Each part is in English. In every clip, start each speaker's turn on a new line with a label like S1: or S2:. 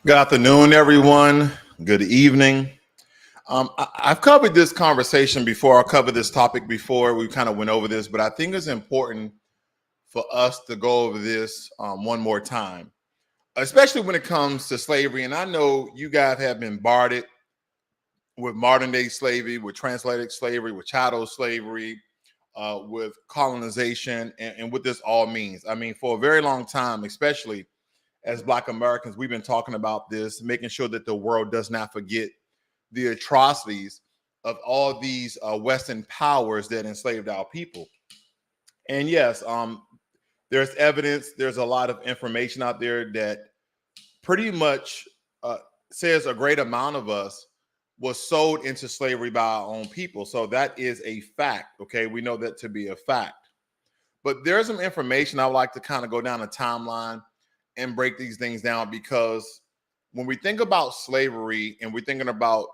S1: Good afternoon, everyone. Good evening. I've covered this conversation before. I covered this topic before. We kind of went over this, but I think it's important for us to go over this one more time, especially when it comes to slavery. And I know you guys have been bombarded with modern day slavery, with translated slavery, with chattel slavery, with colonization, and what this all means. I mean, for a very long time, especially as Black Americans, we've been talking about this, making sure that the world does not forget the atrocities of all these Western powers that enslaved our people. And yes, there's evidence, there's a lot of information out there that pretty much says a great amount of us was sold into slavery by our own people. So that is a fact, okay? We know that to be a fact. But there's some information I would like to kind of go down a timeline and break these things down, because when we think about slavery and we're thinking about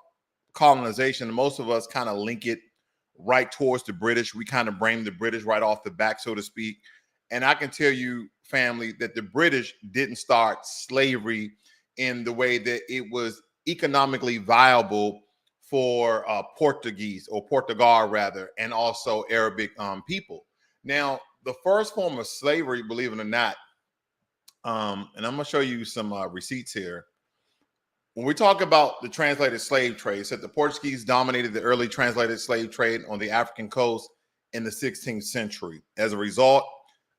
S1: colonization, most of us kind of link it right towards the British. We kind of bring the British right off the back, so to speak. And I can tell you, family, that the British didn't start slavery in the way that it was economically viable for Portuguese, or Portugal rather, and also Arabic people. Now, the first form of slavery, believe it or not, and I'm going to show you some receipts here. When we talk about the translated slave trade, it said the Portuguese dominated the early translated slave trade on the African coast in the 16th century. As a result,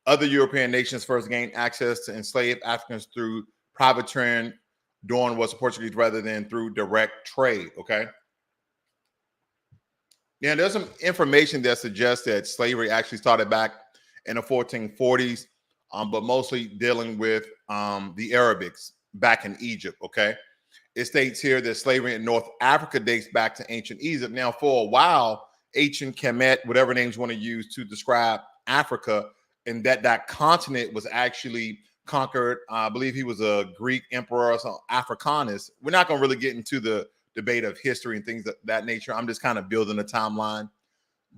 S1: other European nations first gained access to enslaved Africans through privateering during was the Portuguese rather than through direct trade, okay? Yeah, there's some information that suggests that slavery actually started back in the 1440s, but mostly dealing with the Arabics back in Egypt, okay? It states here that slavery in North Africa dates back to ancient Egypt. Now, for a while, ancient Kemet, whatever names you want to use to describe Africa, and that continent was actually conquered. I believe he was a Greek emperor or some Africanus. We're not going to really get into the debate of history and things of that nature. I'm just kind of building a timeline.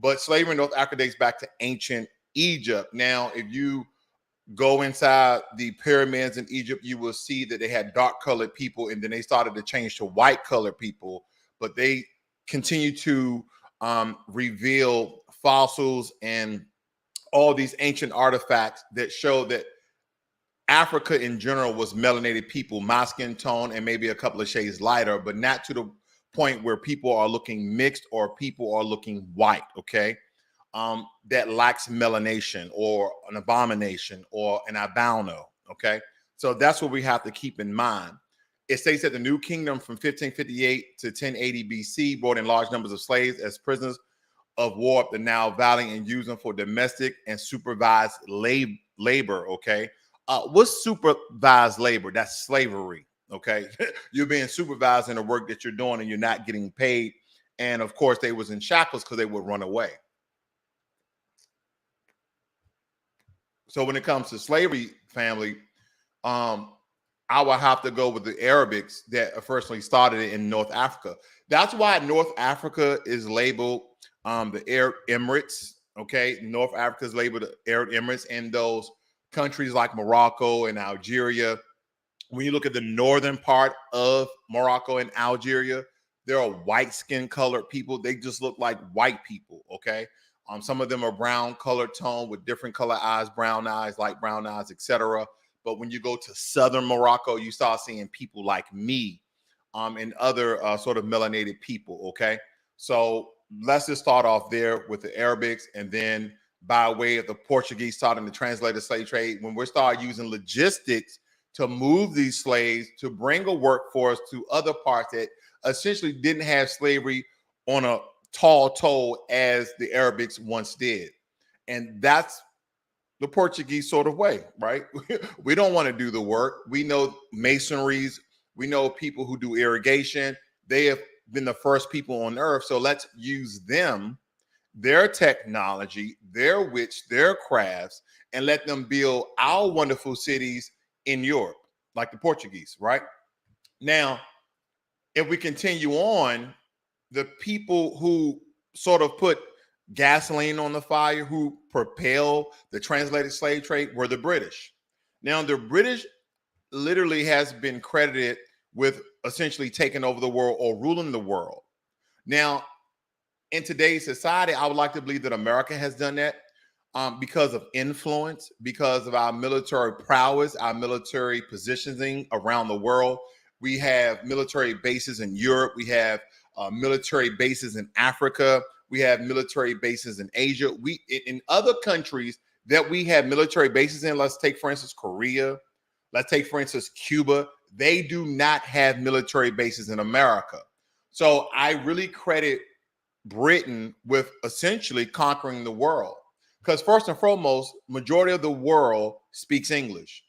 S1: But slavery in North Africa dates back to ancient Egypt. Now, if you go inside the pyramids in Egypt, you will see that they had dark colored people, and then they started to change to white colored people, but they continue to reveal fossils and all these ancient artifacts that show that Africa in general was melanated people, my skin tone, and maybe a couple of shades lighter, but not to the point where people are looking mixed or people are looking white, okay? That lacks melanation or an abomination or an albino, okay? So that's what we have to keep in mind. It states that the New Kingdom from 1558 to 1080 BC brought in large numbers of slaves as prisoners of war up the Nile Valley and used them for domestic and supervised labor, okay? What's supervised labor? That's slavery, okay? You're being supervised in the work that you're doing and you're not getting paid. And of course, they was in shackles because they would run away. So when it comes to slavery, family, I will have to go with the Arabics that firstly started it in North Africa. That's why North Africa is labeled the Arab Emirates, okay? North Africa is labeled the Arab Emirates, and those countries like Morocco and Algeria. When you look at the northern part of Morocco and Algeria, There are white skin colored people. They just look like white people. Okay. Some of them are brown colored tone with different color eyes, brown eyes, light brown eyes, etc. But when you go to southern Morocco, you start seeing people like me, and other sort of melanated people. Okay. So let's just start off there with the Arabics, and then by way of the Portuguese starting to translate the slave trade, when we start using logistics to move these slaves to bring a workforce to other parts that essentially didn't have slavery on a tall toll as the Arabics once did. And that's the Portuguese sort of way, right? We don't want to do the work. We know masonries, we know people who do irrigation. They have been the first people on earth. So let's use them, their technology, their wits, their crafts, and let them build our wonderful cities in Europe, like the Portuguese, right? Now, if we continue on, the people who sort of put gasoline on the fire, who propelled the translated slave trade, were the British. Now, the British literally has been credited with essentially taking over the world or ruling the world. Now, in today's society, I would like to believe that America has done that, because of influence, because of our military prowess, our military positioning around the world. We have military bases in Europe. We have military bases in Africa. We have military bases in Asia. We in other countries that we have military bases in. Let's take, for instance, Korea. Let's take, for instance, Cuba. They do not have military bases in America. So I really credit Britain with essentially conquering the world. Because first and foremost, majority of the world speaks English.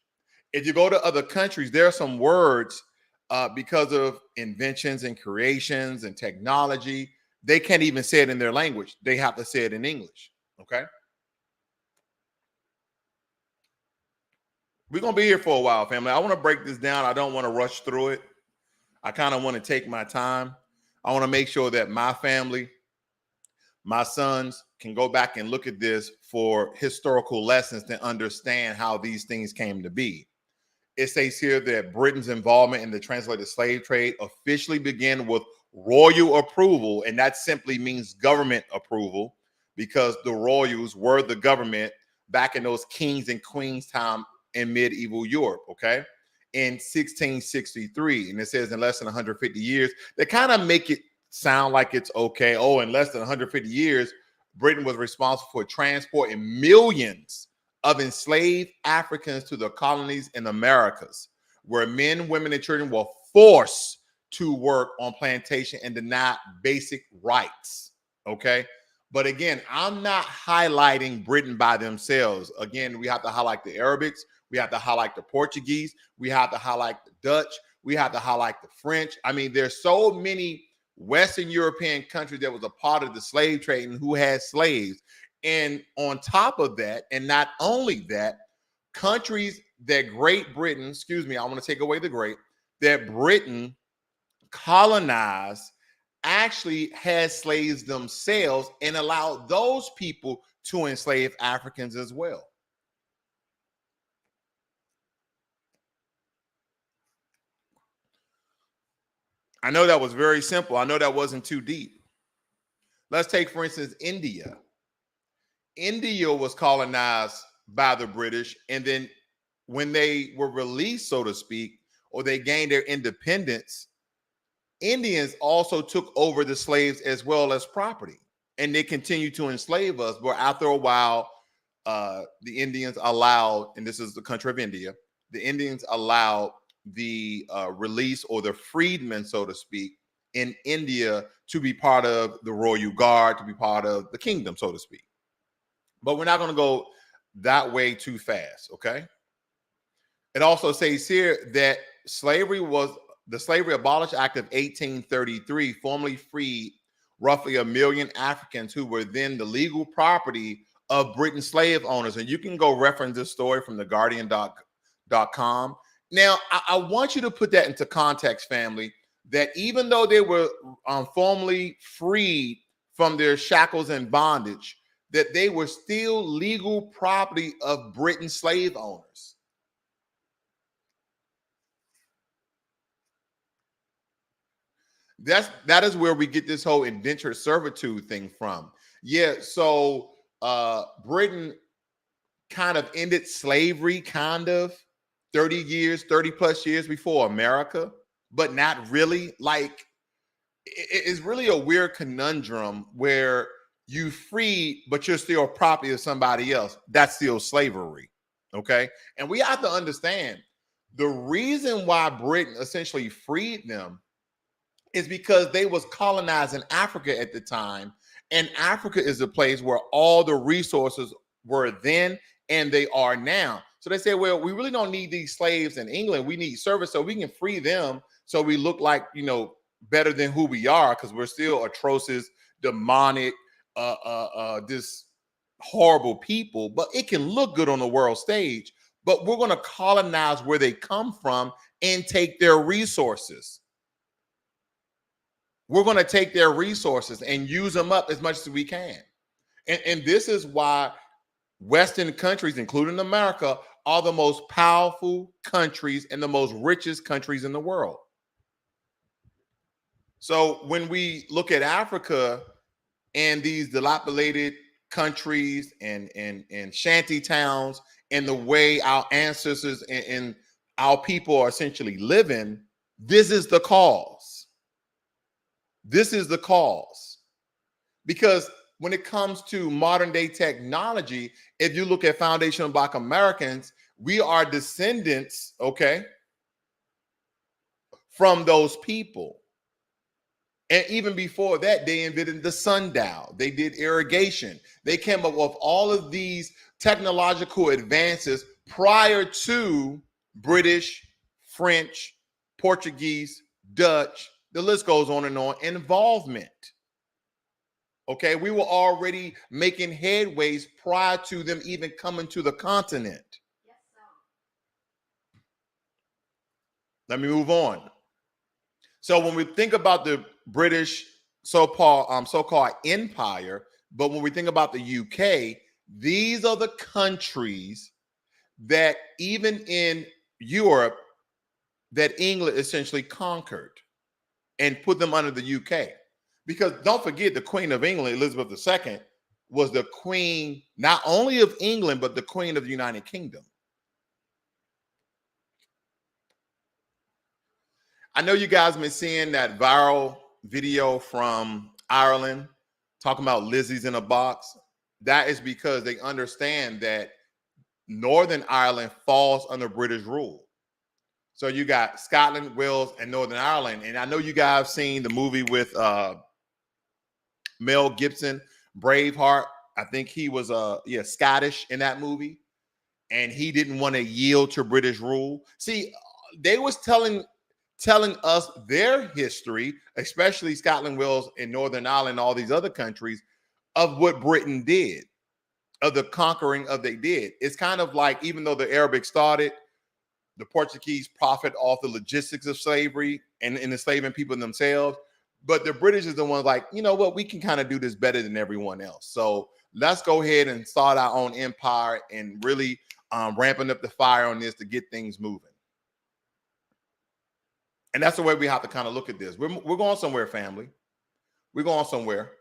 S1: If you go to other countries, there are some words, because of inventions and creations and technology, they can't even say it in their language. They have to say it in English. Okay. We're going to be here for a while, family. I want to break this down. I don't want to rush through it. I kind of want to take my time. I want to make sure that my family, my sons, can go back and look at this for historical lessons to understand how these things came to be. It says here that Britain's involvement in the translated slave trade officially began with royal approval, and that simply means government approval, because the royals were the government back in those kings and queens time in medieval Europe, okay? In 1663, and it says in less than 150 years. They kind of make it sound like it's okay. Oh, in less than 150 years, Britain was responsible for transporting millions of enslaved Africans to the colonies in Americas, where men, women, and children were forced to work on plantation and denied basic rights. Okay. But again, I'm not highlighting Britain by themselves. Again, we have to highlight the Arabics. We have to highlight the Portuguese. We have to highlight the Dutch. We have to highlight the French. I mean, there's so many Western European countries that was a part of the slave trade and who had slaves. And on top of that, and not only that, countries that Great Britain, excuse me, I want to take away the great, that Britain colonized actually had slaves themselves and allowed those people to enslave Africans as well. I know that was very simple. I know that wasn't too deep. Let's take, for instance, India. India was colonized by the British, and then when they were released, so to speak, or they gained their independence, Indians also took over the slaves as well as property, and they continued to enslave us. But after a while, the Indians allowed, and this is the country of India, the Indians allowed the release or the freedmen, so to speak, in India to be part of the royal guard, to be part of the kingdom, so to speak. But we're not going to go that way too fast, okay? It also says here that the Slavery Abolish Act of 1833 formally freed roughly 1 million Africans who were then the legal property of Britain's slave owners. And you can go reference this story from theguardian.com. Now, I want you to put that into context, family, that even though they were formally freed from their shackles and bondage, that they were still legal property of Britain's slave owners. That is where we get this whole indentured servitude thing from. Yeah, so Britain kind of ended slavery kind of 30 years, 30 plus years before America, but not really. Like it's really a weird conundrum where you free, but you're still property of somebody else. That's still slavery. Okay. And we have to understand the reason why Britain essentially freed them is because they was colonizing Africa at the time. And Africa is a place where all the resources were then and they are now. So they say, well, we really don't need these slaves in England. We need service so we can free them so we look like, better than who we are because we're still atrocious, demonic, this horrible people. But it can look good on the world stage. But we're going to colonize where they come from and take their resources. We're going to take their resources and use them up as much as we can. And this is why Western countries, including America, are the most powerful countries and the most richest countries in the world. So when we look at Africa and these dilapidated countries and shanty towns and the way our ancestors and our people are essentially living, this is the cause. This is the cause. Because when it comes to modern day technology, if you look at foundational Black Americans, we are descendants, okay, from those people. And even before that, they invented the sundial. They did irrigation. They came up with all of these technological advances prior to British, French, Portuguese, Dutch, the list goes on, involvement. Okay, we were already making headways prior to them even coming to the continent. Yes, sir. Let me move on. So when we think about the British so-called empire, but when we think about the UK, these are the countries that even in Europe that England essentially conquered and put them under the UK. Because don't forget, the Queen of England, Elizabeth II, was the queen not only of England, but the queen of the United Kingdom. I know you guys have been seeing that viral video from Ireland talking about Lizzie's in a box. That is because they understand that Northern Ireland falls under British rule. So you got Scotland, Wales, and Northern Ireland. And I know you guys have seen the movie with Mel Gibson, Braveheart. I think he was Scottish in that movie. And he didn't want to yield to British rule. See, they was telling us their history, especially Scotland, Wales, and Northern Ireland, all these other countries, of what Britain did, of the conquering of they did. It's kind of like, even though the Arabic started, the Portuguese profit off the logistics of slavery and enslaving people themselves. But the British is the ones like, you know what, we can kind of do this better than everyone else. So let's go ahead and start our own empire and really ramping up the fire on this to get things moving. And that's the way we have to kind of look at this. We're going somewhere, family. We're going somewhere.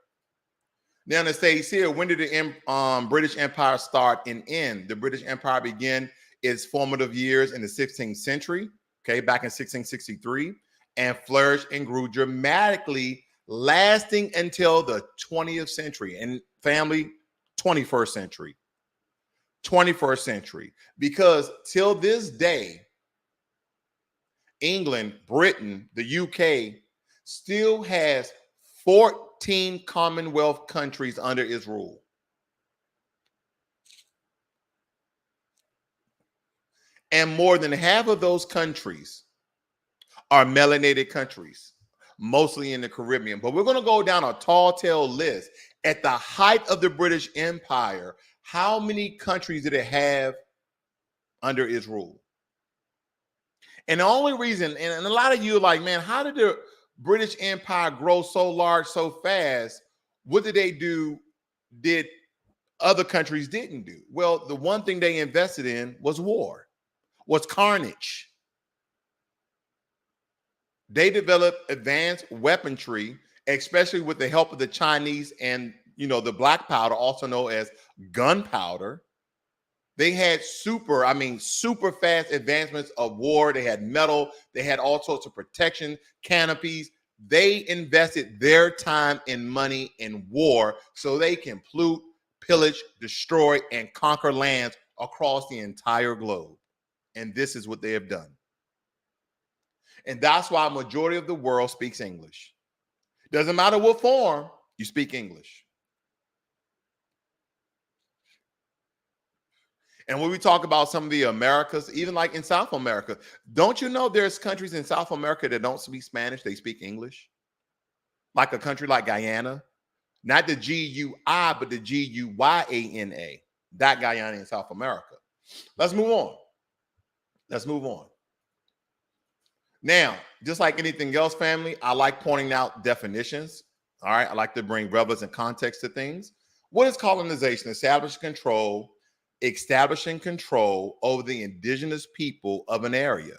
S1: Now, it states here, when did the British Empire start and end? The British Empire began its formative years in the 16th century, okay, back in 1663, and flourished and grew dramatically, lasting until the 20th century. And family, 21st century. 21st century. Because till this day, England, Britain, the UK still has 14 Commonwealth countries under its rule. And more than half of those countries are melanated countries, mostly in the Caribbean. But we're going to go down a tall tale list. At the height of the British Empire, how many countries did it have under its rule? And the only reason, and a lot of you are like, man, how did the British Empire grow so large so fast? What did they do did other countries didn't do? Well, the one thing they invested in was war, was carnage. They developed advanced weaponry, especially with the help of the Chinese and, the black powder, also known as gunpowder. They had super fast advancements of war. They had metal. They had all sorts of protection canopies. They invested their time and money in war so they can pollute, pillage, destroy, and conquer lands across the entire globe. And this is what they have done. And that's why a majority of the world speaks English. Doesn't matter what form, you speak English. And when we talk about some of the Americas, even like in South America, don't you know there's countries in South America that don't speak Spanish, they speak English? Like a country like Guyana, not the G-U-I, but the G-U-Y-A-N-A, that Guyana in South America. Let's move on. Now, just like anything else, family, I like pointing out definitions. All right, I like to bring relevance and context to things. What is colonization? Establishing control over the indigenous people of an area.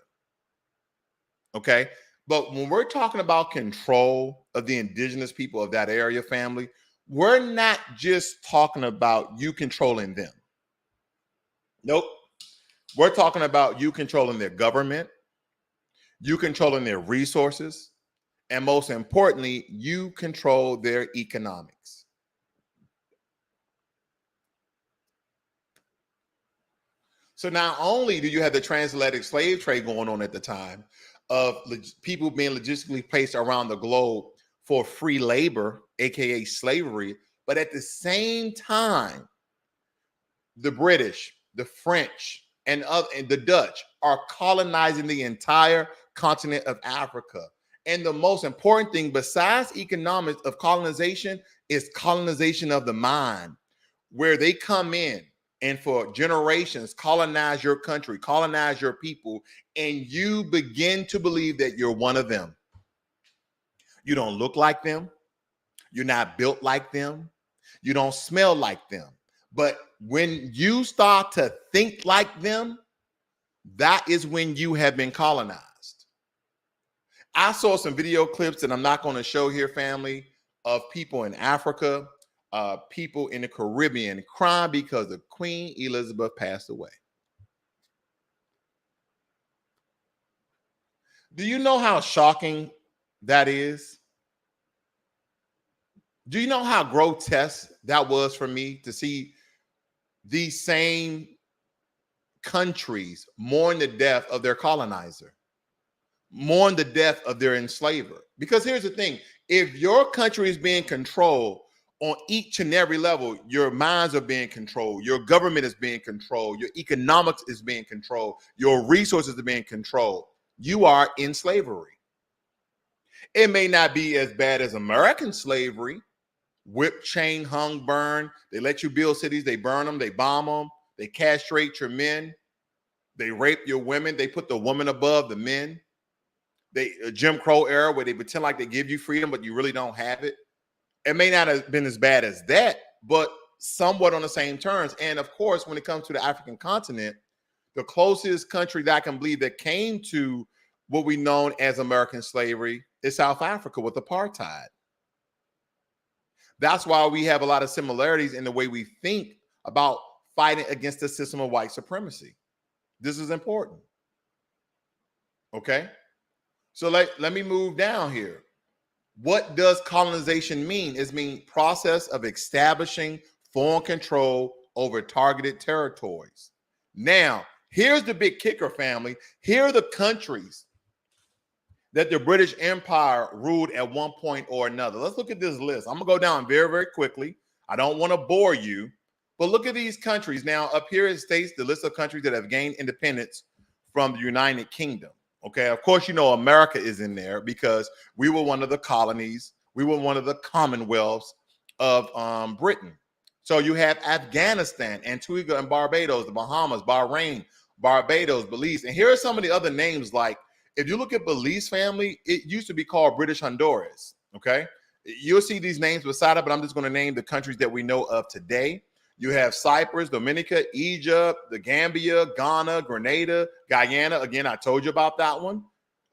S1: Okay, but when we're talking about control of the indigenous people of that area, family, we're not just talking about you controlling them. Nope. We're talking about you controlling their government, you controlling their resources, and most importantly, you control their economics. So not only do you have the transatlantic slave trade going on at the time of people being logistically placed around the globe for free labor, aka slavery, but at the same time, the British, the French, and the Dutch are colonizing the entire continent of Africa. And the most important thing, besides economics of colonization, is colonization of the mind, where they come in and for generations colonize your country, colonize your people, and you begin to believe that you're one of them. You don't look like them. You're not built like them. You don't smell like them. But when you start to think like them, that is when you have been colonized. I saw some video clips that I'm not going to show here, family, of people in Africa, people in the Caribbean crying because of Queen Elizabeth passed away. Do you know how shocking that is? Do you know how grotesque that was for me to see these same countries mourn the death of their colonizer, mourn the death of their enslaver? Because here's the thing, if your country is being controlled on each and every level, your minds are being controlled, your government is being controlled, your economics is being controlled, your resources are being controlled, you are in slavery. It may not be as bad as American slavery, whip, chain, hung, burn. They let you build cities, they burn them, they bomb them, they castrate your men, they rape your women, they put the woman above the men. They Jim Crow era where they pretend like they give you freedom, but you really don't have it. It may not have been as bad as that, but somewhat on the same terms. And of course, when it comes to the African continent, the closest country that I can believe that came to what we know as American slavery is South Africa with apartheid. That's why we have a lot of similarities in the way we think about fighting against the system of white supremacy. This is important. Okay? So let me move down here. What does colonization mean? It means process of establishing foreign control over targeted territories. Now, here's the big kicker, family. Here are the countries that the British Empire ruled at one point or another. Let's look at this list. I'm going to go down very, very quickly. I don't want to bore you, but look at these countries. Now, up here it states the list of countries that have gained independence from the United Kingdom. Okay, of course, you know, America is in there because we were one of the colonies. We were one of the commonwealths of Britain. So you have Afghanistan, Antigua and Barbados, the Bahamas, Bahrain, Barbados, Belize. And here are some of the other names. Like, if you look at Belize, family, it used to be called British Honduras. Okay, you'll see these names beside it, but I'm just going to name the countries that we know of today. You have Cyprus, Dominica, Egypt, the Gambia, Ghana, Grenada, Guyana. Again, I told you about that one.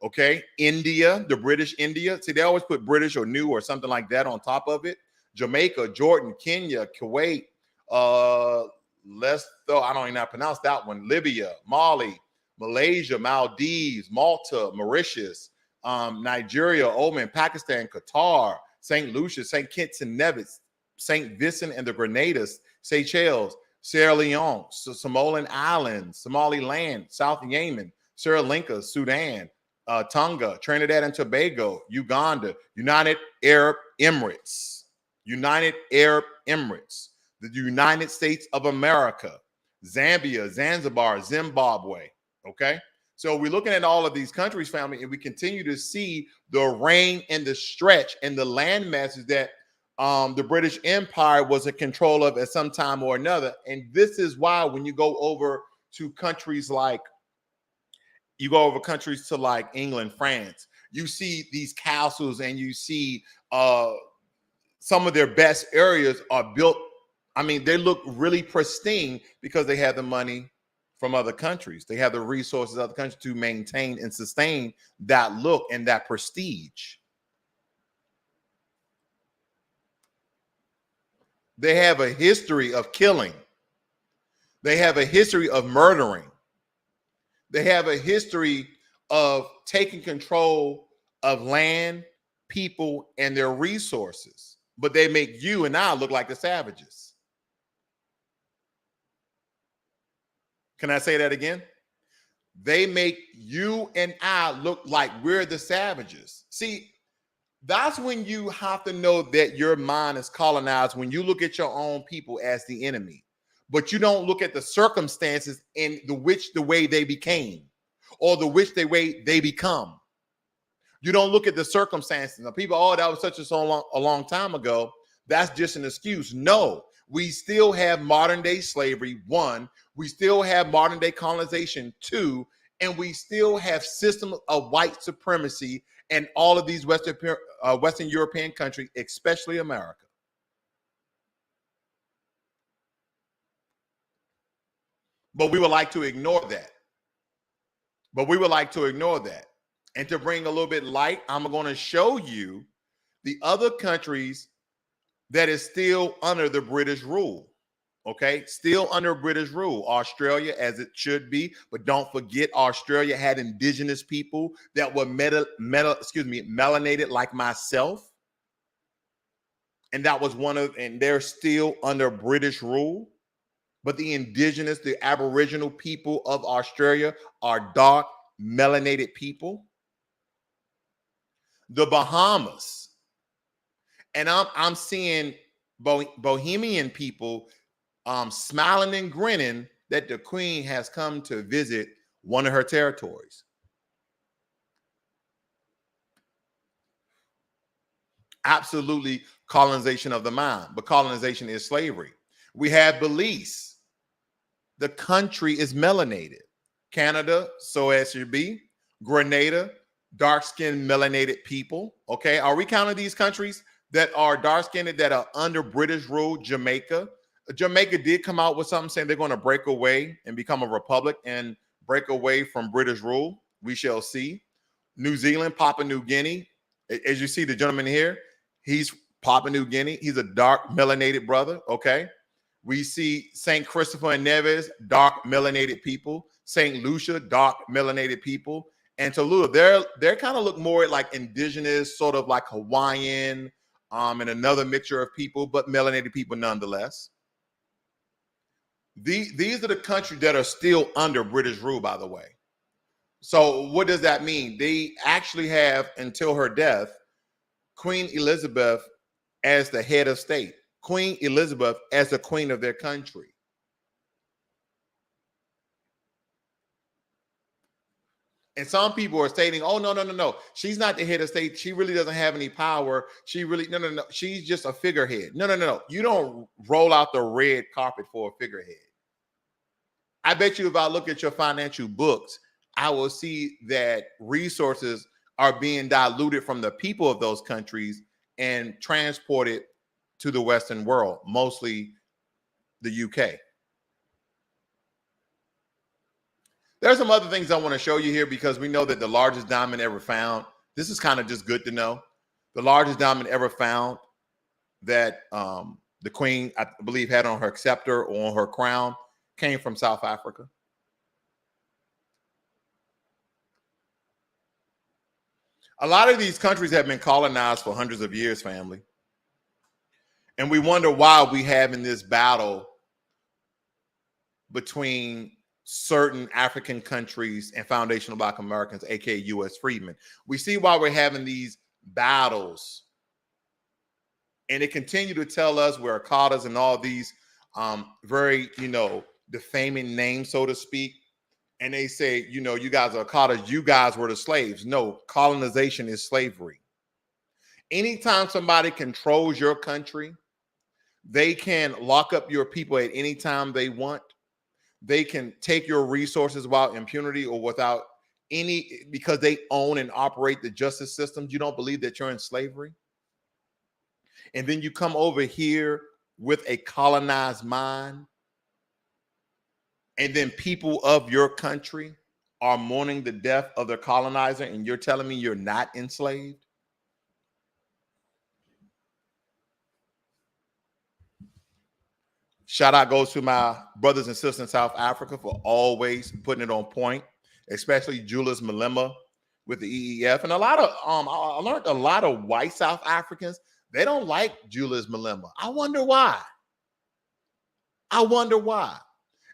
S1: Okay, India, the British India. See, they always put British or new or something like that on top of it. Jamaica, Jordan, Kenya, Kuwait, I don't even know how to pronounce that one. Libya, Mali, Malaysia, Maldives, Malta, Mauritius, Nigeria, Oman, Pakistan, Qatar, St. Lucia, St. Kitts and Nevis, St. Vincent and the Grenadines, Seychelles, Sierra Leone, Samoan Islands, Somaliland, South Yemen, Sri Lanka, Sudan, Tonga, Trinidad and Tobago, Uganda, United Arab Emirates, the United States of America, Zambia, Zanzibar, Zimbabwe. Okay. So we're looking at all of these countries, family, and we continue to see the reign and the stretch and the land masses that the British Empire was in control of at some time or another. And this is why when you go over to countries like England, France, you see these castles and you see some of their best areas are built. I mean, they look really pristine because they have the money from other countries. They have the resources of other countries to maintain and sustain that look and that prestige. They have a history of killing. They have a history of murdering. They have a history of taking control of land, people, and their resources. But they make you and I look like the savages. Can I say that again? They make you and I look like we're the savages. See, that's when you have to know that your mind is colonized, when you look at your own people as the enemy, but you don't look at the circumstances in the way they became or the way they become. You don't look at the circumstances. Now, people, oh, that was such a long time ago. That's just an excuse. No, we still have modern day slavery. One, we still have modern day colonization. Two, and we still have systems of white supremacy in all of these Western European countries, especially America. But we would like to ignore that. And to bring a little bit light, I'm going to show you the other countries that is still under the British rule. Okay, still under British rule. Australia, as it should be, but don't forget, Australia had indigenous people that were melanated like myself, and that was and they're still under British rule. But the indigenous, the Aboriginal people of Australia are dark, melanated people. The Bahamas, and I'm seeing Bohemian people smiling and grinning that the Queen has come to visit one of her territories. Absolutely colonization of the mind, but colonization is slavery. We have Belize. The country is melanated. Canada, so as should be. Grenada, dark-skinned melanated people. Okay, are we counting these countries that are dark-skinned that are under British rule? Jamaica did come out with something saying they're going to break away and become a republic and break away from British rule. We shall see. New Zealand, Papua New Guinea. As you see the gentleman here, he's Papua New Guinea. He's a dark melanated brother. Okay. We see St. Christopher and Nevis, dark melanated people. St. Lucia, dark melanated people. And Tallulah, they're kind of look more like indigenous, sort of like Hawaiian, and another mixture of people, but melanated people nonetheless. These are the countries that are still under British rule, by the way. So what does that mean? They actually have, until her death, Queen Elizabeth as the head of state, Queen Elizabeth as the queen of their country. And some people are stating, oh, no. She's not the head of state. She really doesn't have any power. No. She's just a figurehead. No. You don't roll out the red carpet for a figurehead. I bet you if I look at your financial books, I will see that resources are being diluted from the people of those countries and transported to the Western world, mostly the UK. There's some other things I want to show you here because we know that the largest diamond ever found, this is kind of just good to know. The largest diamond ever found that the queen, I believe, had on her scepter or on her crown came from South Africa. A lot of these countries have been colonized for hundreds of years, family. And we wonder why we have in this battle between certain African countries and foundational Black Americans, aka U.S. freedmen. We see why we're having these battles. And they continue to tell us we're Akatas and all these very, defaming names, so to speak. And they say, you guys are Akatas, you guys were the slaves. No, colonization is slavery. Anytime somebody controls your country, they can lock up your people at any time they want. They can take your resources without impunity or without because they own and operate the justice systems. You don't believe that you're in slavery? And then you come over here with a colonized mind, and then people of your country are mourning the death of their colonizer, and you're telling me you're not enslaved? Shout out goes to my brothers and sisters in South Africa for always putting it on point, especially Julius Malema with the EEF. And a lot of I learned a lot of white South Africans, they don't like Julius Malema. I wonder why.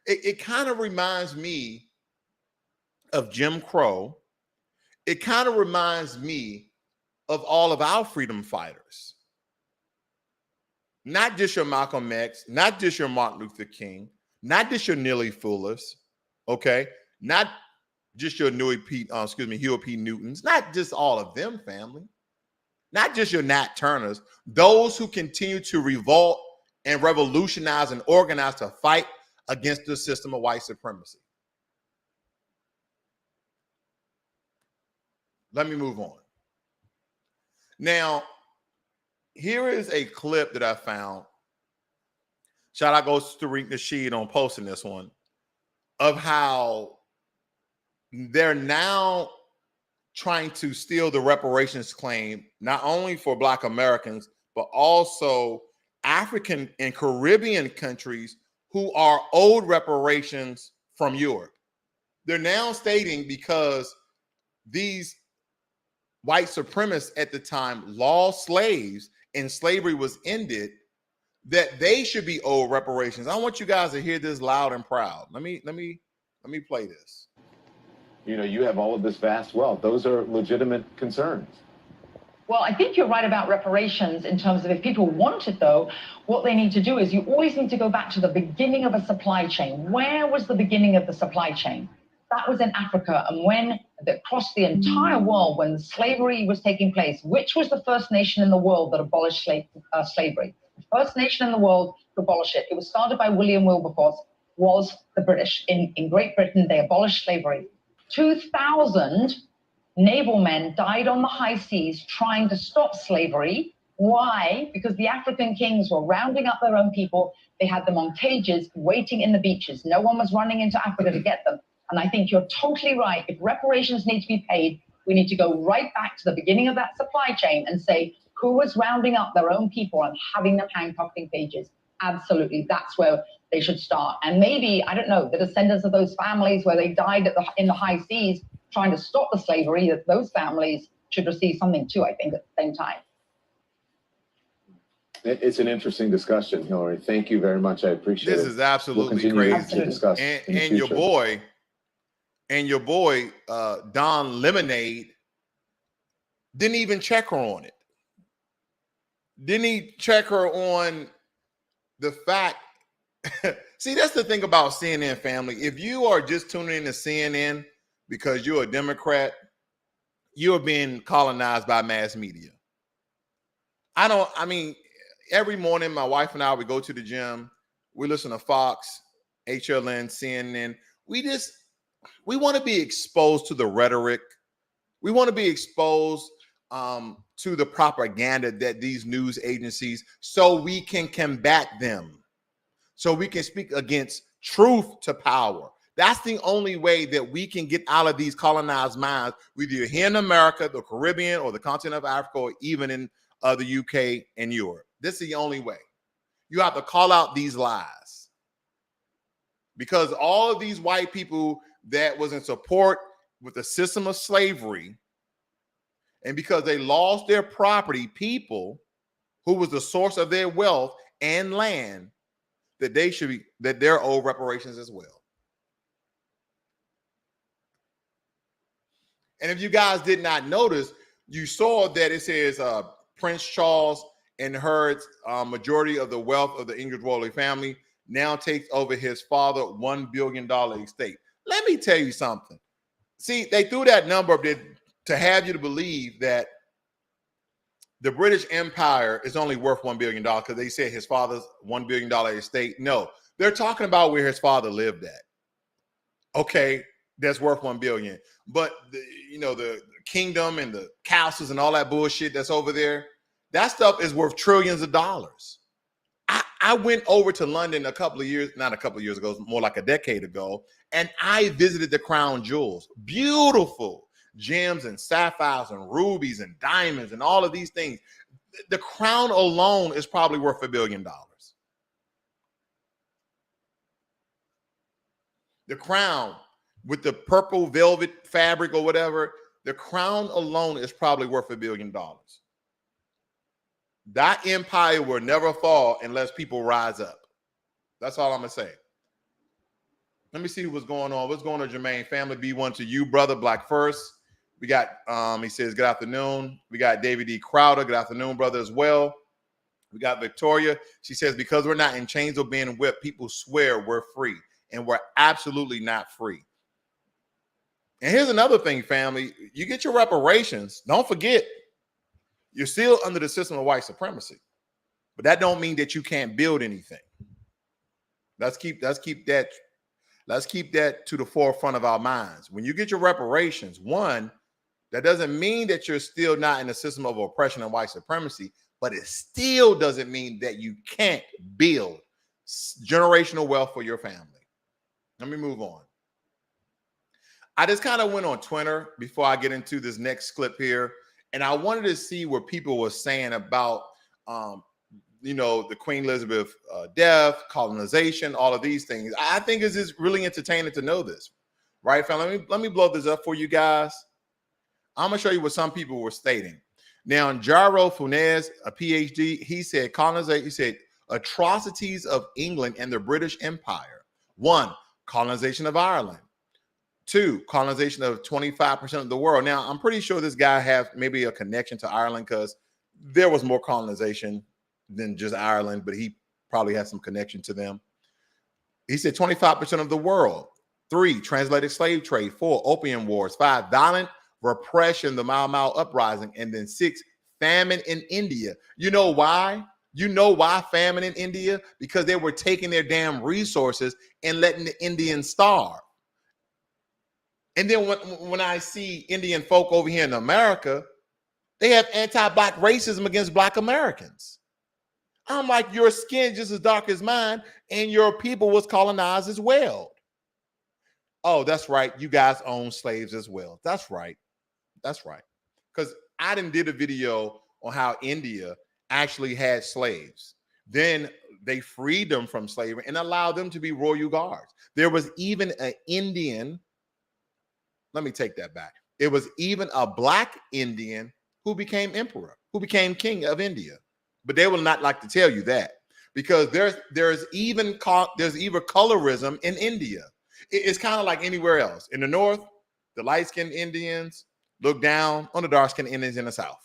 S1: It kind of reminds me of Jim Crow. It kind of reminds me of all of our freedom fighters. Not just your Malcolm X, not just your Martin Luther King, not just your Neely Fullers, okay? Not just your Huey P. Newtons, not just all of them, family. Not just your Nat Turners, those who continue to revolt and revolutionize and organize to fight against the system of white supremacy. Let me move on. Now, here is a clip that I found. Shout out goes to Tariq Nasheed on posting this one, of how they're now trying to steal the reparations claim, not only for Black Americans, but also African and Caribbean countries who are owed reparations from Europe. They're now stating because these white supremacists at the time lost slaves and slavery was ended, that they should be owed reparations. I want you guys to hear this loud and proud. Let me play this.
S2: You have all of this vast wealth. Those are legitimate concerns.
S3: Well, I think you're right about reparations in terms of if people want it, though, what they need to do is you always need to go back to the beginning of a supply chain. Where was the beginning of the supply chain? That was in Africa. And when across the entire world, when slavery was taking place, which was the first nation in the world that abolished slavery? The first nation in the world to abolish it. It was started by William Wilberforce, was the British. In Great Britain, they abolished slavery. 2,000 naval men died on the high seas trying to stop slavery. Why? Because the African kings were rounding up their own people. They had them on cages waiting in the beaches. No one was running into Africa to get them. And I think you're totally right. If reparations need to be paid, we need to go right back to the beginning of that supply chain and say, who was rounding up their own people and having them handcuffed in cages? Absolutely. That's where they should start. And maybe, I don't know, the descendants of those families where they died in the high seas trying to stop the slavery, that those families should receive something too, I think, at the same time.
S2: It's an interesting discussion, Hillary. Thank you very much. I appreciate it.
S1: This is absolutely crazy. To discuss and your boy, Don Lemonade didn't even check her on it. Didn't he check her on the fact? See, that's the thing about CNN, family. If you are just tuning in to CNN because you're a Democrat, you're being colonized by mass media. Every morning, my wife and I, we go to the gym. We listen to Fox, HLN, CNN. We want to be exposed to the rhetoric. We want to be exposed to the propaganda that these news agencies, so we can combat them. So we can speak against truth to power. That's the only way that we can get out of these colonized minds, whether you're here in America, the Caribbean, or the continent of Africa, or even in the UK and Europe. This is the only way. You have to call out these lies. Because all of these white people that was in support with the system of slavery, and because they lost their property, people who was the source of their wealth and land, that they're owed reparations as well. And if you guys did not notice, you saw that it says Prince Charles inherits majority of the wealth of the English royal family, now takes over his father $1 billion estate. Let me tell you something. See, they threw that number up there to have you to believe that the British Empire is only worth $1 billion because they said his father's $1 billion estate. No, they're talking about where his father lived at. Okay, that's worth $1 billion. But the kingdom and the castles and all that bullshit that's over there, that stuff is worth trillions of dollars. I went over to London not a couple of years ago, more like a decade ago, and I visited the Crown Jewels. Beautiful gems and sapphires and rubies and diamonds and all of these things. The crown alone is probably worth $1 billion. The crown with the purple velvet fabric or whatever, the crown alone is probably worth $1 billion. That empire will never fall unless people rise up. That's all I'm going to say. Let me see what's going on. What's going on, Jermaine? Family B1 to you, brother. Black first. We got, he says, good afternoon. We got David D. Crowder. Good afternoon, brother, as well. We got Victoria. She says, because we're not in chains or being whipped, people swear we're free. And we're absolutely not free. And here's another thing, family. You get your reparations. Don't forget, you're still under the system of white supremacy. But that don't mean that you can't build anything. Let's keep that to the forefront of our minds. When you get your reparations, one, that doesn't mean that you're still not in a system of oppression and white supremacy, but it still doesn't mean that you can't build generational wealth for your family. Let me move on. I just kind of went on Twitter before I get into this next clip here, and I wanted to see what people were saying about, the Queen Elizabeth death, colonization, all of these things. I think it's just really entertaining to know this, right, family? Let me blow this up for you guys. I'm gonna show you what some people were stating. Now, Jairo Funes, a PhD, he said colonization. He said atrocities of England and the British Empire. 1, colonization of Ireland. 2, colonization of 25% of the world. Now, I'm pretty sure this guy has maybe a connection to Ireland because there was more colonization than just Ireland, but he probably has some connection to them. He said 25% of the world. 3, transatlantic slave trade. 4, opium wars. 5, violent repression, the Mau Mau uprising. And then 6, famine in India. You know why? You know why famine in India? Because they were taking their damn resources and letting the Indians starve. And then when I see Indian folk over here in America, they have anti-Black racism against Black Americans. I'm like, your skin just as dark as mine, and your people was colonized as well. Oh, that's right. You guys own slaves as well. That's right. That's right. Because I did a video on how India actually had slaves. Then they freed them from slavery and allowed them to be royal guards. There was even an Indian. Let me take that back. It was even a Black Indian who became emperor, who became king of India. But they will not like to tell you that because there's even colorism in India. It's kind of like anywhere else. In the North, the light-skinned Indians look down on the dark-skinned Indians in the South.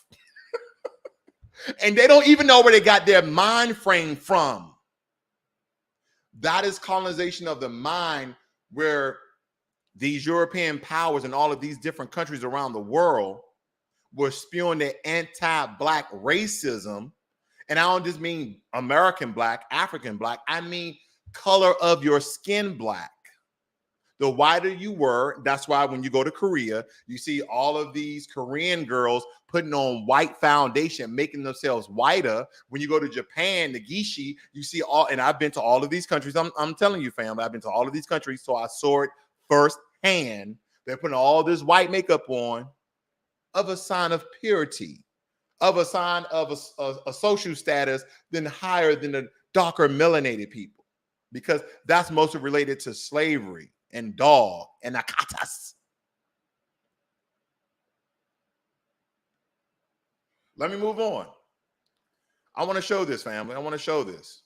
S1: And they don't even know where they got their mind frame from. That is colonization of the mind, where these European powers and all of these different countries around the world were spewing their anti-Black racism. And I don't just mean American Black, African Black. I mean color of your skin Black. The whiter you were, that's why when you go to Korea, you see all of these Korean girls putting on white foundation, making themselves whiter. When you go to Japan, the Gishi, you see all, and I've been to all of these countries. I'm telling you, family, I've been to all of these countries, so I saw it firsthand. They're putting all this white makeup on of a sign of purity, of a sign of a social status than higher than the darker melanated people, because that's mostly related to slavery and dog and akatas. Let me move on. I want to show this, family. I want to show this.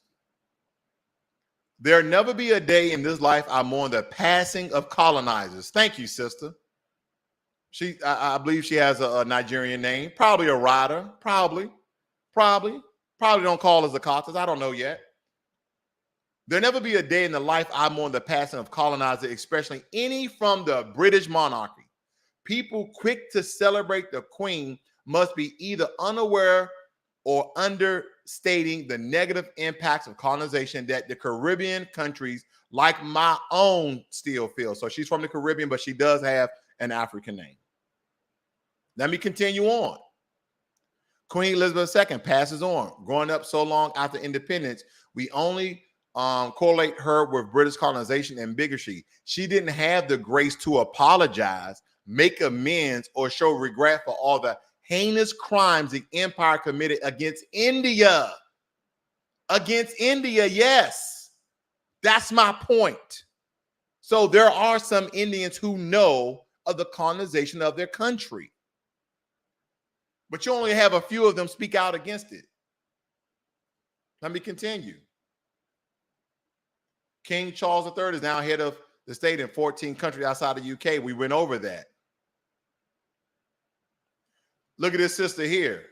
S1: There'll never be a day in this life I mourn the passing of colonizers. Thank you, sister. I believe she has a Nigerian name, probably a rider, probably don't call us the Akatas. I don't know yet. There'll never be a day in the life I mourn the passing of colonizers, especially any from the British monarchy. People quick to celebrate the Queen must be either unaware or understating the negative impacts of colonization that the Caribbean countries like my own still feel. So she's from the Caribbean, but she does have an African name. Let me continue on. Queen Elizabeth II passes on. Growing up so long after independence, we only correlate her with British colonization and bigotry. She didn't have the grace to apologize, make amends, or show regret for all the heinous crimes the empire committed against India. Against India, yes. That's my point. So there are some Indians who know of the colonization of their country, but you only have a few of them speak out against it. Let me continue. King Charles III is now head of the state in 14 countries outside the UK. We went over that. Look at this sister here.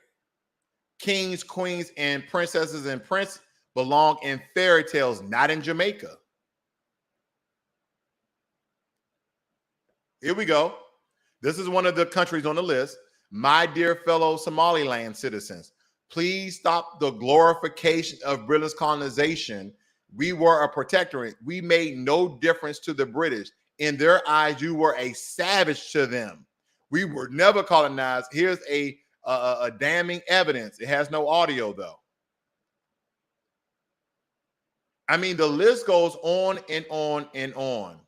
S1: Kings, queens, and princesses and princes belong in fairy tales, not in Jamaica. Here we go. This is one of the countries on the list. My dear fellow Somaliland citizens, please stop the glorification of British colonization. We were a protectorate. We made no difference to the British. In their eyes, you were a savage to them. We were never colonized. Here's a damning evidence. It has no audio, though. I mean, the list goes on and on and on.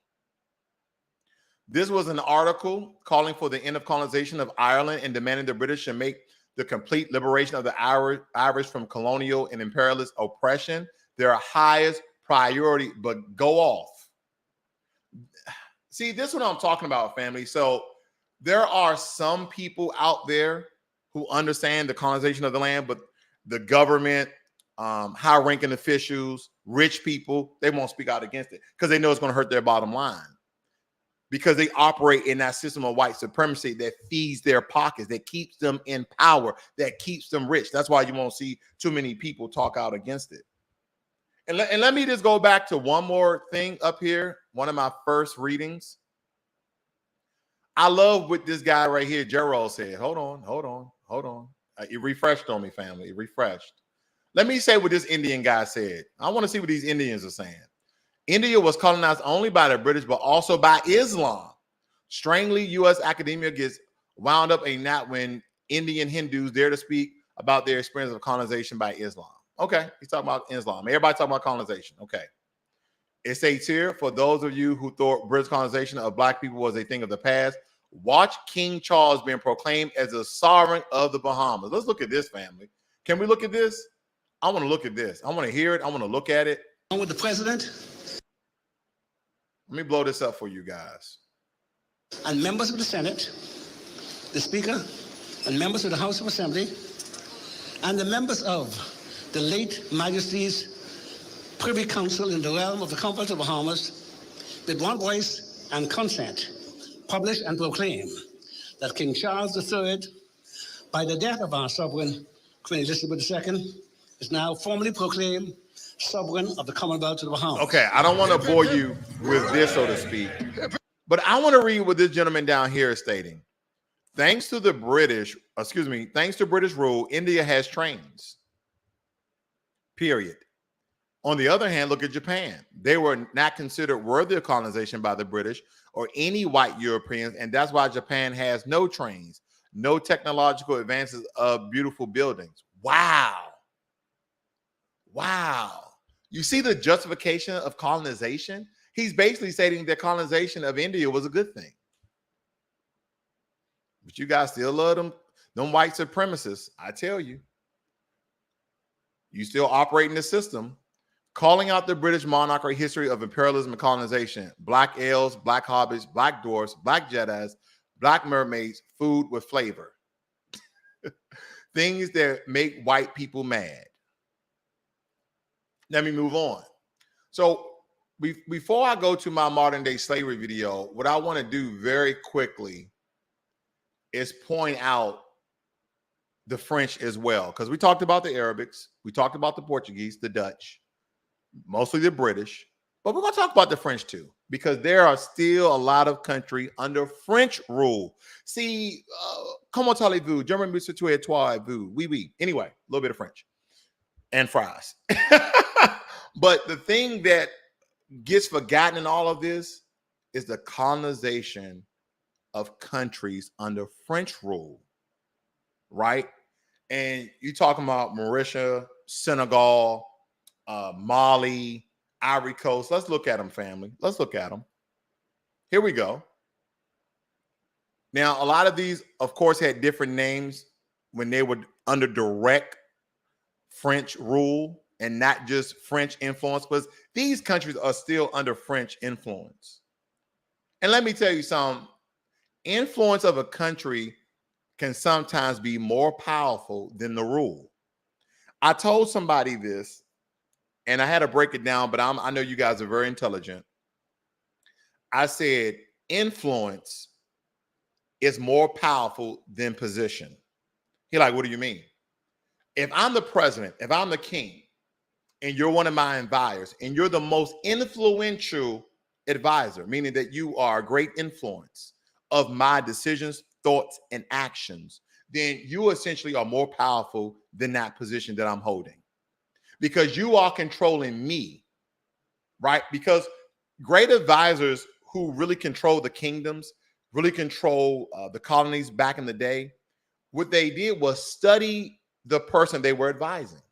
S1: This was an article calling for the end of colonization of Ireland and demanding the British should make the complete liberation of the Irish from colonial and imperialist oppression their highest priority, but go off. See, this is what I'm talking about, family. So there are some people out there who understand the colonization of the land, but the government, high-ranking officials, rich people, they won't speak out against it because they know it's going to hurt their bottom line, because they operate in that system of white supremacy that feeds their pockets, that keeps them in power, that keeps them rich. That's why you won't see too many people talk out against it. And let me just go back to one more thing up here, one of my first readings. I love what this guy right here, Gerald, said. Hold on. It refreshed on me, family. It refreshed. Let me say what this Indian guy said. I want to see what these Indians are saying. India was colonized only by the British, but also by Islam. Strangely, U.S. academia gets wound up in that when Indian Hindus dare to speak about their experience of colonization by Islam. Okay, he's talking about Islam. Everybody talking about colonization. Okay. It states here, for those of you who thought British colonization of black people was a thing of the past, watch King Charles being proclaimed as the sovereign of the Bahamas. Let's look at this, family. Can we look at this? I want to look at this. I want to hear it. I want to look at it.
S4: With the president.
S1: Let me blow this up for you guys.
S4: And members of the Senate, the Speaker, and members of the House of Assembly, and the members of the late Majesty's Privy Council in the realm of the Commonwealth of Bahamas, with one voice and consent, publish and proclaim that King Charles III, by the death of our sovereign, Queen Elizabeth II, is now formally proclaimed sovereign of the Commonwealth of the Bahamas.
S1: Okay, I don't want to bore you with this, so to speak, but I want to read what this gentleman down here is stating. Thanks to British rule, India has trains. Period. On the other hand, look at Japan. They were not considered worthy of colonization by the British or any white Europeans, and that's why Japan has no trains, no technological advances of beautiful buildings. Wow. You see the justification of colonization? He's basically stating that colonization of India was a good thing. But you guys still love them white supremacists. I tell you, you still operate in the system, calling out the British monarchy history of imperialism and colonization. Black elves, black hobbits, black dwarfs, black Jedis, black mermaids, food with flavor. Things that make white people mad. Let me move on. So before I go to my modern day slavery video, what I want to do very quickly is point out the French as well, because we talked about the Arabics, we talked about the Portuguese, the Dutch, mostly the British, but we're going to talk about the French too, because there are still a lot of country under French rule. See, comment allez-vous? Je me situe à toi, vous. Oui, oui. Anyway, a little bit of French and fries. But the thing that gets forgotten in all of this is the colonization of countries under French rule, right? And you're talking about Mauritius, Senegal, Mali, Ivory Coast. Let's look at them, family. Let's look at them. Here we go. Now, a lot of these, of course, had different names when they were under direct French rule and not just French influence, but these countries are still under French influence. And let me tell you something, influence of a country can sometimes be more powerful than the rule. I told somebody this, and I had to break it down, but I know you guys are very intelligent. I said influence is more powerful than position. He like, what do you mean? If I'm the president, if I'm the king, and you're one of my advisors, and you're the most influential advisor, meaning that you are a great influence of my decisions, thoughts, and actions, then you essentially are more powerful than that position that I'm holding, because you are controlling me, right? Because great advisors who really control the kingdoms, really control the colonies back in the day, what they did was study the person they were advising,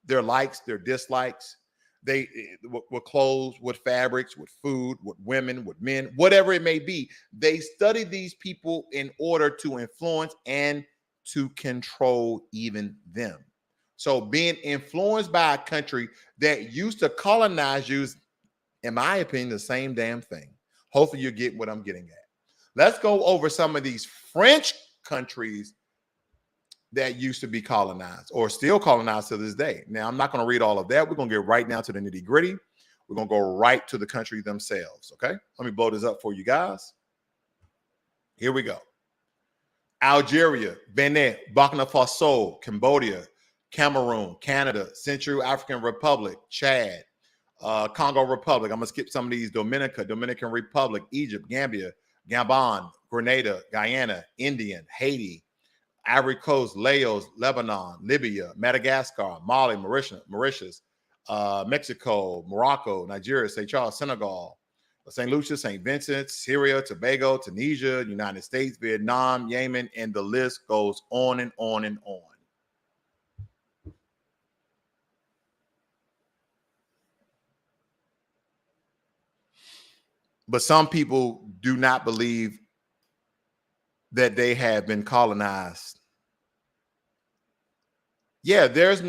S1: their likes, their dislikes. They with clothes, with fabrics, with food, with women, with men, whatever it may be. They study these people in order to influence and to control even them. So being influenced by a country that used to colonize you is, in my opinion, the same damn thing. Hopefully you get what I'm getting at. Let's go over some of these French countries that used to be colonized or still colonized to this day. Now, I'm not going to read all of that. We're going to get right now to the nitty gritty. We're going to go right to the country themselves. Okay. Let me blow this up for you guys. Here we go. Algeria, Benin, Burkina Faso, Cambodia, Cameroon, Canada, Central African Republic, Chad, Congo Republic. I'm going to skip some of these. Dominican Republic, Egypt, Gambia, Gabon, Grenada, Guyana, Indian, Haiti, Ivory Coast, Laos, Lebanon, Libya, Madagascar, Mali, Mauritius, Mexico, Morocco, Nigeria, St. Charles, Senegal, St. Lucia, St. Vincent, Syria, Tobago, Tunisia, United States, Vietnam, Yemen, and the list goes on and on and on. But some people do not believe that they have been colonized. Yeah, there's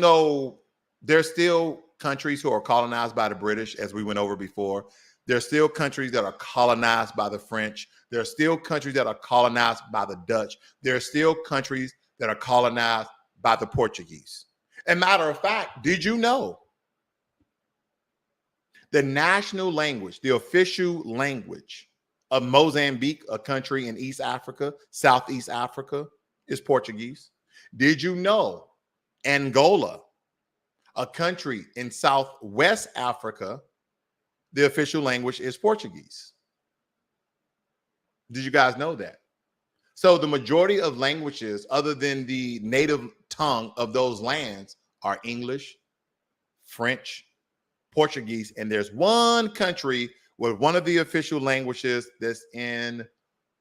S1: still countries who are colonized by the British, as we went over before. There's still countries that are colonized by the French. There are still countries that are colonized by the Dutch. There are still countries that are colonized by the Portuguese. And matter of fact, did you know the national language, the official language of Mozambique, a country in East Africa, Southeast Africa, is Portuguese? Did you know Angola, a country in Southwest Africa, the official language is Portuguese? Did you guys know that? So the majority of languages other than the native tongue of those lands are English, French, Portuguese, and there's one country where one of the official languages that's in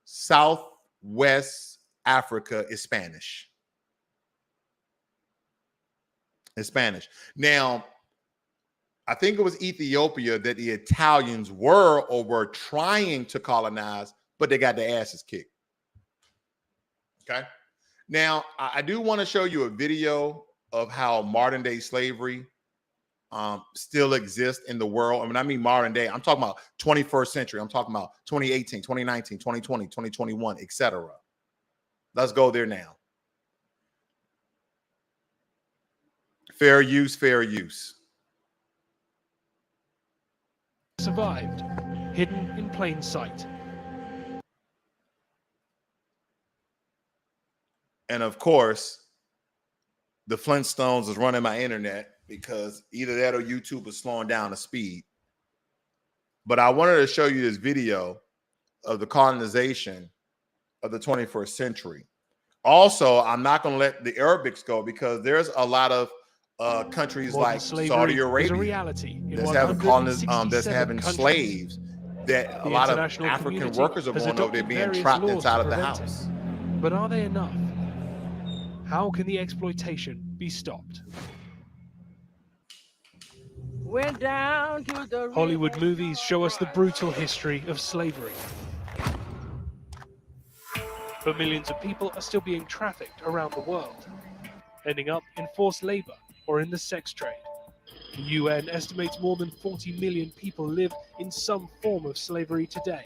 S1: Southwest Africa is Spanish. It's Spanish. Now, I think it was Ethiopia that the Italians were trying to colonize, but they got their asses kicked. Okay. Now, I do want to show you a video of how modern day slavery still exists in the world. I mean modern day. I'm talking about 21st century. I'm talking about 2018, 2019, 2020, 2021, etc. Let's go there now. Fair use, fair use.
S5: Survived, hidden in plain sight.
S1: And of course, the Flintstones is running my internet because either that or YouTube is slowing down the speed. But I wanted to show you this video of the colonization of the 21st century. Also, I'm not going to let the Arabics go because there's a lot of countries
S5: Modern
S1: like
S5: slavery
S1: Saudi
S5: is a
S1: Arabia
S5: reality in
S1: that's having that's having
S5: countries.
S1: slaves that a
S5: The
S1: lot of
S5: international
S1: African
S5: community
S1: workers are
S5: has
S1: going over there
S5: adopted
S1: being
S5: various
S1: trapped
S5: laws
S1: inside
S5: to
S1: of the
S5: prevent it.
S1: house.
S5: But are they enough? How can the exploitation be stopped?
S6: Went down to the
S5: Hollywood
S6: river.
S5: movies show us the brutal history of slavery. But millions of people are still being trafficked around the world, ending up in forced labor or in the sex trade. The UN estimates more than 40 million people live in some form of slavery today.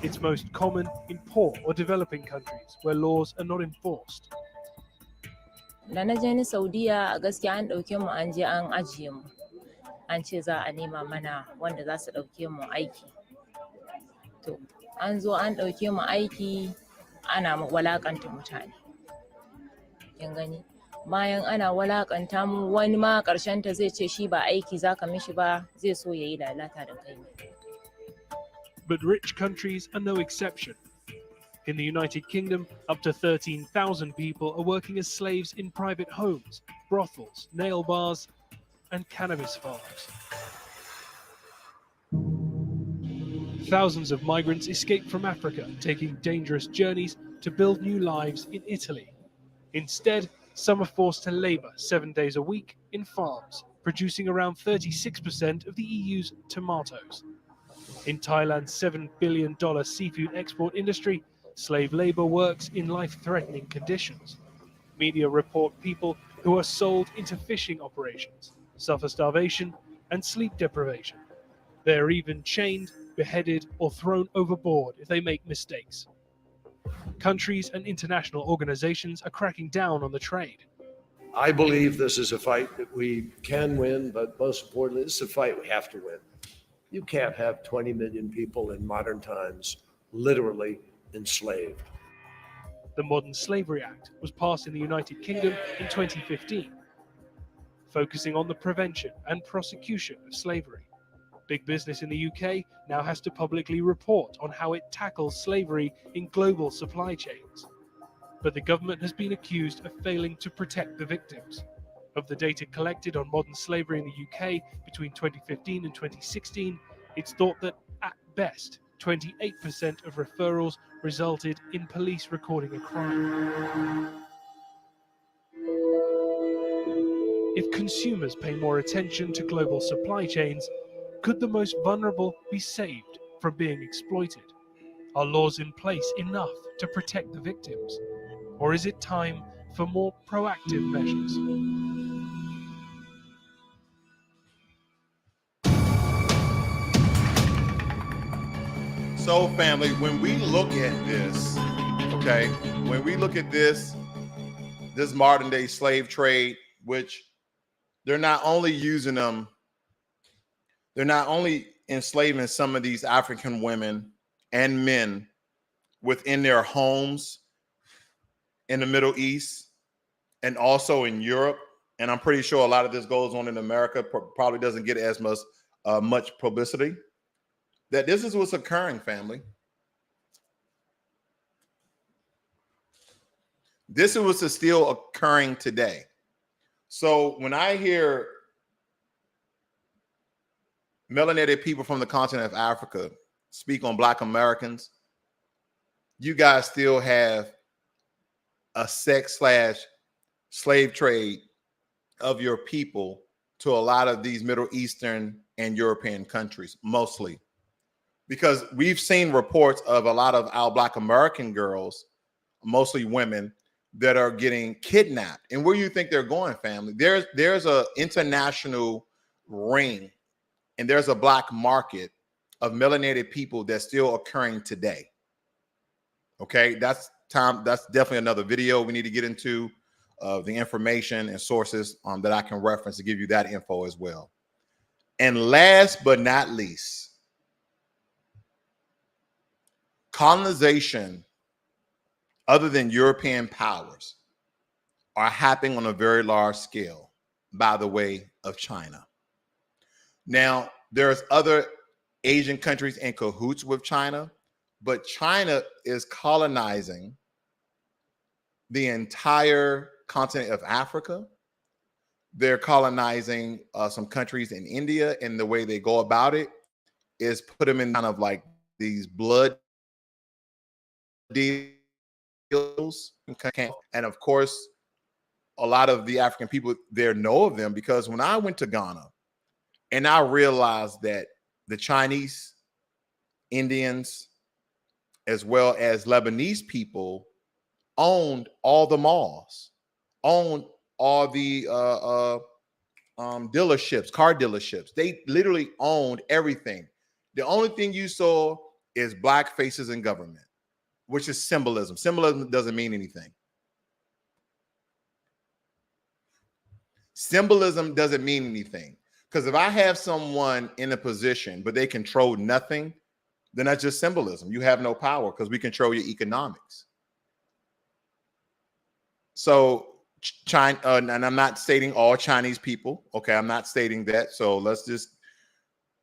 S5: It's most common in poor or developing countries where laws are not enforced.
S6: Da na je ni Saudiya, a gaskiya an ɗauke mu an je an ajiye mu. An ce za a nema mana wanda za su ɗauke mu aiki. To, an zo an ɗauke mu aiki ana walaƙanta mutane. Kin gani? Bayan ana walaƙanta mu, wani ma ƙarshenta zai ce shi ba aiki za ka mishi ba, zai so ya yi lalata da kai.
S5: But rich countries are no exception. In the United Kingdom, up to 13,000 people are working as slaves in private homes, brothels, nail bars, and cannabis farms. Thousands of migrants escape from Africa, taking dangerous journeys to build new lives in Italy. Instead, some are forced to labor 7 days a week in farms, producing around 36% of the EU's tomatoes. In Thailand's $7 billion seafood export industry, slave labor works in life-threatening conditions. Media report people who are sold into fishing operations, suffer starvation and sleep deprivation. They are even chained, beheaded, or thrown overboard if they make mistakes. Countries and international organizations are cracking down on the trade.
S7: I believe this is a fight that we can win, but most importantly, this is a fight we have to win. You can't have 20 million people in modern times literally enslaved.
S5: The Modern Slavery Act was passed in the United Kingdom in 2015, focusing on the prevention and prosecution of slavery. Big business in the UK now has to publicly report on how it tackles slavery in global supply chains. But the government has been accused of failing to protect the victims. Of the data collected on modern slavery in the UK between 2015 and 2016, it's thought that, at best, 28% of referrals resulted in police recording a crime. If consumers pay more attention to global supply chains, could the most vulnerable be saved from being exploited? Are laws in place enough to protect the victims? Or is it time for more proactive measures?
S1: So, family, when we look at this, okay, when we look at this modern day slave trade, which they're not only using them, they're not only enslaving some of these African women and men within their homes in the Middle East and also in Europe. And I'm pretty sure a lot of this goes on in America, probably doesn't get as much publicity. That this is what's occurring, family. This is what's still occurring today. So when I hear melanated people from the continent of Africa speak on Black Americans, you guys still have a sex/slave trade of your people to a lot of these Middle Eastern and European countries, mostly. Because we've seen reports of a lot of our Black American girls, mostly women, that are getting kidnapped. And where do you think they're going, family? There's a international ring, and there's a black market of melanated people that's still occurring today. Okay, that's definitely another video we need to get into, the information and sources that I can reference to give you that info as well. And last but not least, colonization, other than European powers, are happening on a very large scale by the way of China. Now, there's other Asian countries in cahoots with China, but China is colonizing the entire continent of Africa. They're colonizing some countries in India, and the way they go about it is put them in kind of like these blood deals. And of course, a lot of the African people there know of them, because when I went to Ghana and I realized that the Chinese, Indians, as well as Lebanese people owned all the malls, owned all the dealerships, car dealerships. They literally owned everything. The only thing you saw is black faces in government, which is symbolism. Symbolism doesn't mean anything. Symbolism doesn't mean anything. Because if I have someone in a position, but they control nothing, then that's just symbolism. You have no power because we control your economics. So China, and I'm not stating all Chinese people. Okay, I'm not stating that. So let's just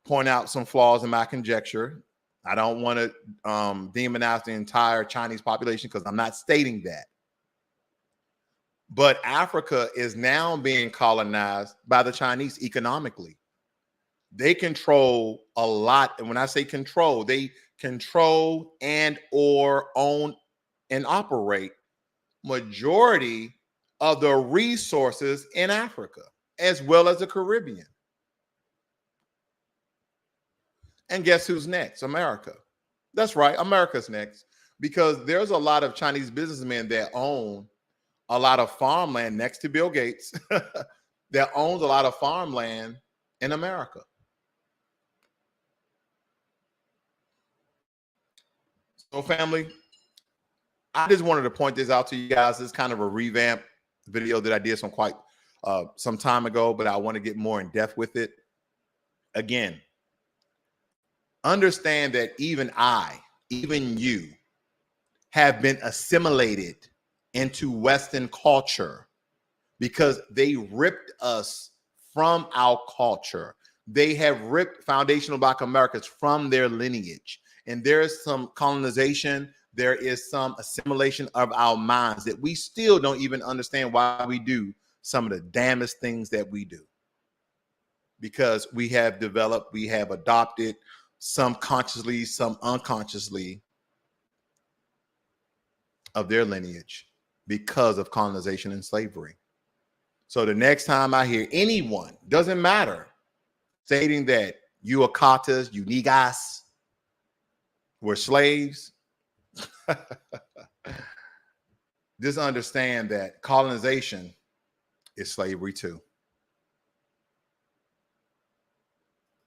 S1: point out some flaws in my conjecture. I don't want to demonize the entire Chinese population because I'm not stating that. But Africa is now being colonized by the Chinese economically. They control a lot. And when I say control, they control and or own and operate majority of the resources in Africa, as well as the Caribbean. And guess who's next? America. That's right, America's next, because there's a lot of Chinese businessmen that own a lot of farmland next to Bill Gates that owns a lot of farmland in America. So family, I just wanted to point this out to you guys. This is kind of a revamp video that I did some time ago, but I want to get more in depth with it. Again, understand that even you have been assimilated into Western culture because they ripped us from our culture. They have ripped foundational Black Americans from their lineage. And there is some colonization. There is some assimilation of our minds that we still don't even understand why we do some of the damnest things that we do. Because we have developed, we have adopted, some consciously, some unconsciously, of their lineage because of colonization and slavery. So the next time I hear anyone, doesn't matter, stating that you Akatas, you Niggas were slaves, just understand that colonization is slavery too.